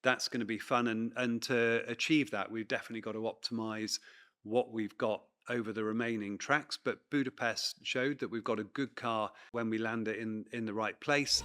that's going to be fun. And to achieve that, we've definitely got to optimize what we've got over the remaining tracks. But Budapest showed that we've got a good car when we land it in the right place.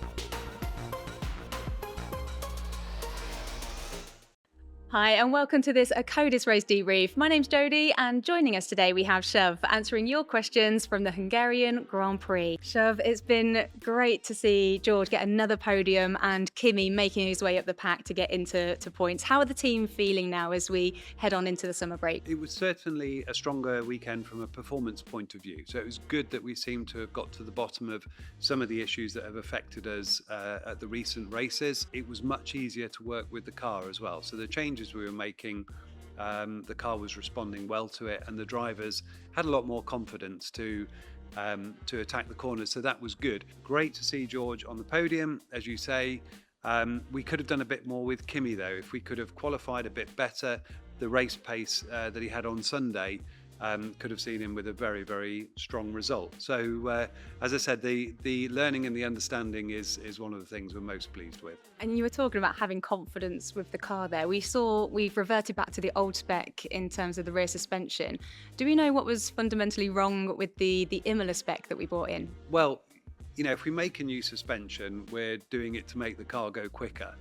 Hi, and welcome to this Akkodis race debrief. My name's Jodi, and joining us today we have Shov answering your questions from the Hungarian Grand Prix. Shov, it's been great to see George get another podium and Kimi making his way up the pack to get into points. How are the team feeling now as we head on into the summer break? It was certainly a stronger weekend from a performance point of view. So it was good that we seem to have got to the bottom of some of the issues that have affected us at the recent races. It was much easier to work with the car as well. So the changes we were making, the car was responding well to it, and the drivers had a lot more confidence to attack the corners. So that was good. Great to see George on the podium, as you say. We could have done a bit more with Kimi though. If we could have qualified a bit better, the race pace that he had on Sunday could have seen him with a very, very strong result. So, as I said, the learning and the understanding is one of the things we're most pleased with. And you were talking about having confidence with the car there. We've reverted back to the old spec in terms of the rear suspension. Do we know what was fundamentally wrong with the Imola spec that we brought in? Well, if we make a new suspension, we're doing it to make the car go quicker.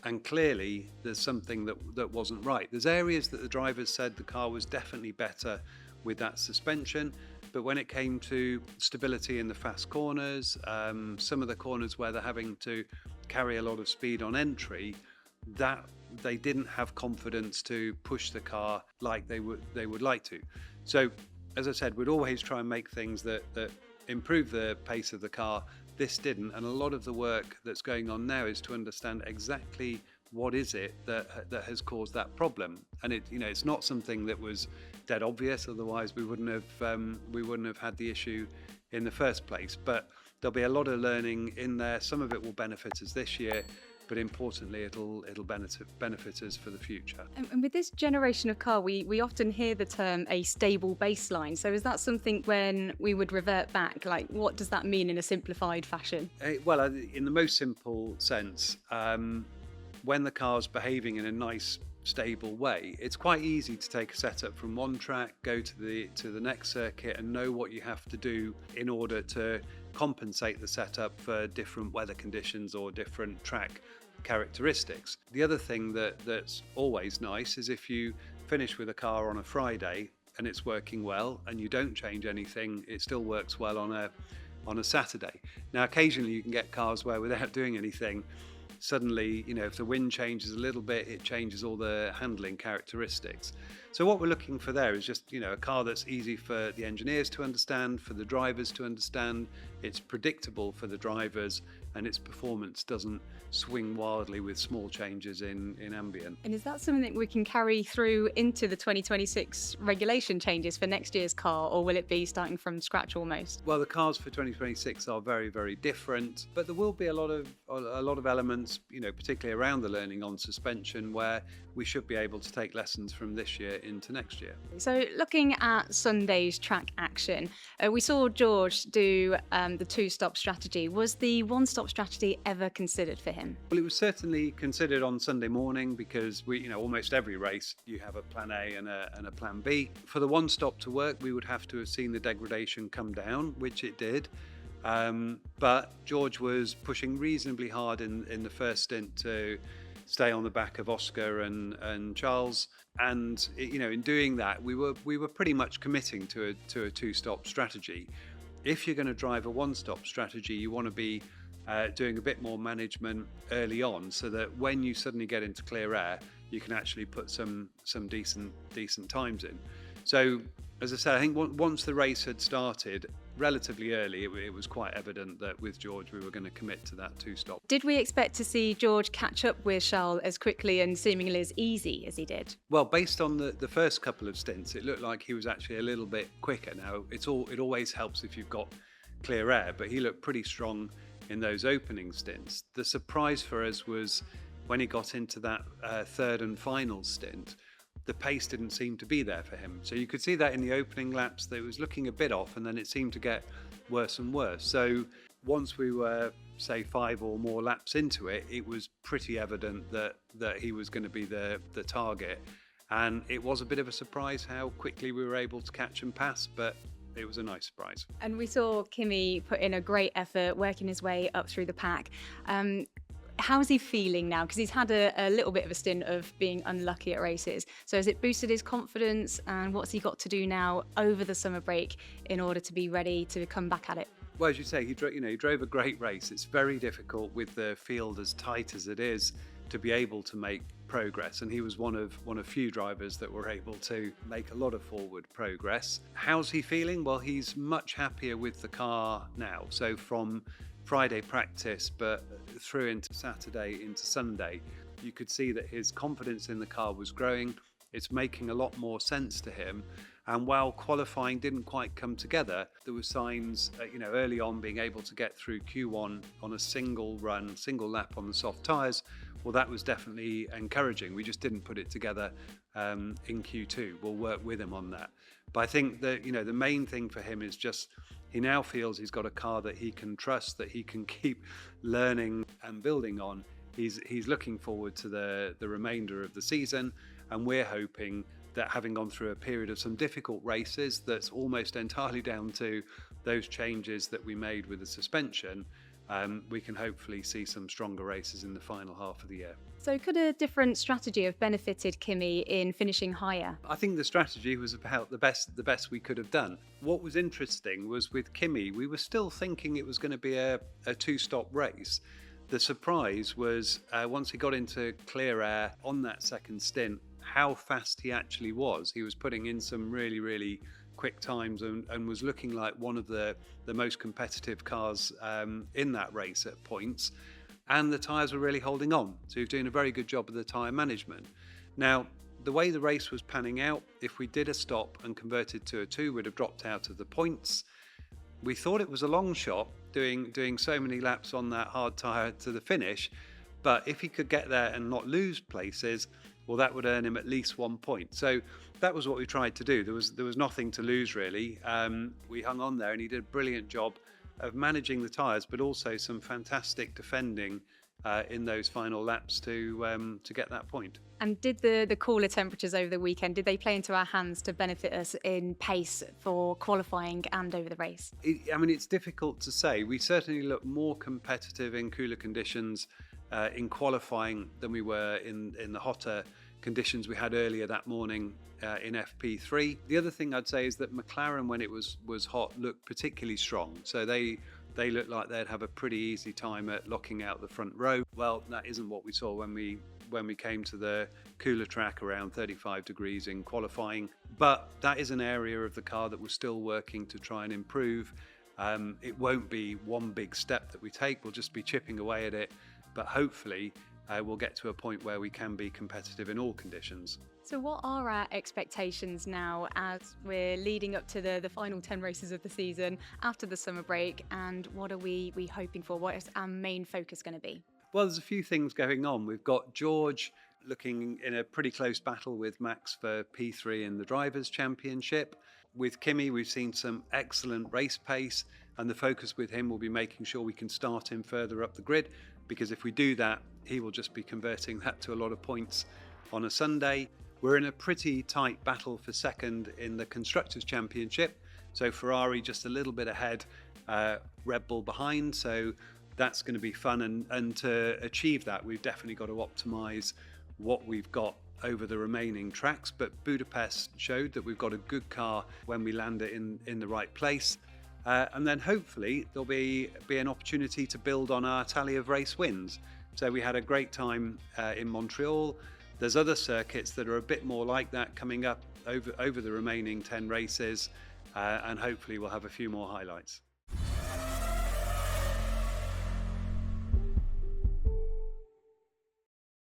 And clearly, there's something that wasn't right. There's areas that the drivers said the car was definitely better with that suspension. But when it came to stability in the fast corners, some of the corners where they're having to carry a lot of speed on entry, that they didn't have confidence to push the car like they would like to. So, as I said, we'd always try and make things that improve the pace of the car. This didn't, and a lot of the work that's going on now is to understand exactly what is it that has caused that problem. And it's not something that was dead obvious. Otherwise, we wouldn't have had the issue in the first place. But there'll be a lot of learning in there. Some of it will benefit us this year, but importantly, it'll benefit us for the future. And with this generation of car, we often hear the term a stable baseline. So is that something when we would revert back? Like, what does that mean in a simplified fashion? Well, in the most simple sense, when the car's behaving in a nice, stable way, it's quite easy to take a setup from one track, go to the next circuit, and know what you have to do in order to compensate the setup for different weather conditions or different track characteristics. The other thing that's always nice is if you finish with a car on a Friday and it's working well and you don't change anything, it still works well on a Saturday. Now, occasionally you can get cars where without doing anything, suddenly, if the wind changes a little bit, it changes all the handling characteristics. So what we're looking for there is just, a car that's easy for the engineers to understand, for the drivers to understand. It's predictable for the drivers, and its performance doesn't swing wildly with small changes in ambient. And is that something that we can carry through into the 2026 regulation changes for next year's car, or will it be starting from scratch almost? Well, the cars for 2026 are very, very different, but there will be a lot of elements, particularly around the learning on suspension, where we should be able to take lessons from this year into next year. So looking at Sunday's track action, we saw George do the two-stop strategy. Was the one-stop strategy ever considered for him? Well, it was certainly considered on Sunday morning because almost every race you have a plan A and a plan B. For the one-stop to work, we would have to have seen the degradation come down, which it did. But George was pushing reasonably hard in the first stint to stay on the back of Oscar and Charles, and in doing that, we were pretty much committing to a two-stop strategy. If you're going to drive a one-stop strategy, you want to be doing a bit more management early on, so that when you suddenly get into clear air, you can actually put some decent times in. So, as I said, I think once the race had started relatively early, it was quite evident that with George we were going to commit to that two-stop. Did we expect to see George catch up with Charles as quickly and seemingly as easy as he did? Well, based on the first couple of stints, it looked like he was actually a little bit quicker. Now, it always helps if you've got clear air, but he looked pretty strong in those opening stints. The surprise for us was when he got into that third and final stint, the pace didn't seem to be there for him. So you could see that in the opening laps, that it was looking a bit off, and then it seemed to get worse and worse. So once we were, say, 5 or more laps into it, it was pretty evident that he was going to be the target. And it was a bit of a surprise how quickly we were able to catch and pass, but it was a nice surprise. And we saw Kimi put in a great effort, working his way up through the pack. How's he feeling now? Because he's had a little bit of a stint of being unlucky at races. So has it boosted his confidence? And what's he got to do now over the summer break in order to be ready to come back at it? Well, as you say, he drove a great race. It's very difficult with the field as tight as it is to be able to make progress, and he was one of few drivers that were able to make a lot of forward progress. How's he feeling? Well, he's much happier with the car now. So from Friday practice, but through into Saturday, into Sunday, you could see that his confidence in the car was growing. It's making a lot more sense to him. And while qualifying didn't quite come together, there were signs, early on being able to get through Q1 on a single lap on the soft tyres. Well, that was definitely encouraging. We just didn't put it together in Q2. We'll work with him on that. But I think that, the main thing for him is just he now feels he's got a car that he can trust, that he can keep learning and building on. He's looking forward to the remainder of the season, and we're hoping that having gone through a period of some difficult races that's almost entirely down to those changes that we made with the suspension, we can hopefully see some stronger races in the final half of the year. So could a different strategy have benefited Kimi in finishing higher? I think the strategy was about the best we could have done. What was interesting was with Kimi, we were still thinking it was going to be a two-stop race. The surprise was once he got into clear air on that second stint, how fast he actually was. He was putting in some really, really quick times and was looking like one of the most competitive cars in that race at points. And the tyres were really holding on. So he was doing a very good job of the tyre management. Now, the way the race was panning out, if we did a stop and converted to a 2, we'd have dropped out of the points. We thought it was a long shot doing so many laps on that hard tyre to the finish. But if he could get there and not lose places, well, that would earn him at least 1 point. So that was what we tried to do. There was nothing to lose, really. We hung on there, and he did a brilliant job of managing the tyres, but also some fantastic defending in those final laps to get that point. And did the cooler temperatures over the weekend, did they play into our hands to benefit us in pace for qualifying and over the race? It's difficult to say. We certainly looked more competitive in cooler conditions in qualifying than we were in the hotter conditions we had earlier that morning in FP3. The other thing I'd say is that McLaren, when it was hot, looked particularly strong. So they looked like they'd have a pretty easy time at locking out the front row. Well, that isn't what we saw when we came to the cooler track around 35 degrees in qualifying. But that is an area of the car that we're still working to try and improve. It won't be one big step that we take. We'll just be chipping away at it. But hopefully we'll get to a point where we can be competitive in all conditions. So what are our expectations now as we're leading up to the final 10 races of the season after the summer break, and what are we hoping for? What is our main focus going to be? Well, there's a few things going on. We've got George looking in a pretty close battle with Max for P3 in the Drivers' Championship. With Kimi, we've seen some excellent race pace, and the focus with him will be making sure we can start him further up the grid, because if we do that, he will just be converting that to a lot of points on a Sunday. We're in a pretty tight battle for second in the Constructors' Championship. So Ferrari just a little bit ahead, Red Bull behind. So that's going to be fun. And to achieve that, we've definitely got to optimize what we've got over the remaining tracks. But Budapest showed that we've got a good car when we land it in the right place. And then hopefully there'll be an opportunity to build on our tally of race wins. So we had a great time in Montreal. There's other circuits that are a bit more like that coming up over the remaining 10 races, and hopefully we'll have a few more highlights.